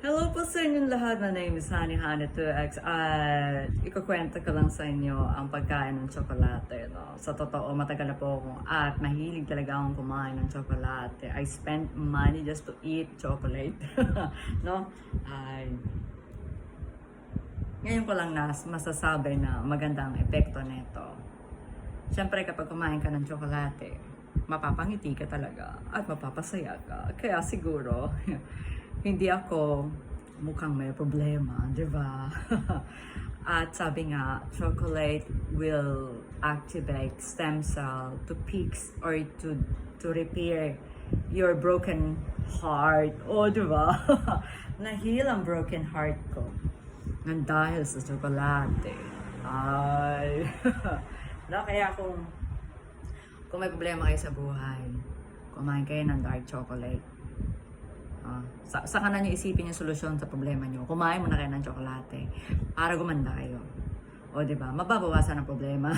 Hello po sa inyong lahat. My name is Honey 2X at ikukwento ko lang sa inyo ang pagkain ng tsokolate. No? Sa totoo, matagal na po akong at mahilig talaga akong kumain ng tsokolate. I spent money just to eat chocolate. No? Ay, ngayon ko lang masasabi na maganda ang epekto nito. Siyempre kapag kumain ka ng tsokolate, mapapangiti ka talaga at mapapasaya ka. Kaya siguro, hindi ako mukhang may problema, di ba? At sabi nga, chocolate will activate stem cell to fix or to repair your broken heart. O, di ba? Nahil ang broken heart ko nang dahil sa tsokolate. Ay. No, kaya kung may problema kayo sa buhay, kumain kayo ng dark chocolate. Saka na nyo isipin yung solusyon sa problema nyo. Kumain muna kayo ng tsokolate para gumanda kayo. O, diba? Mababawasan ang problema.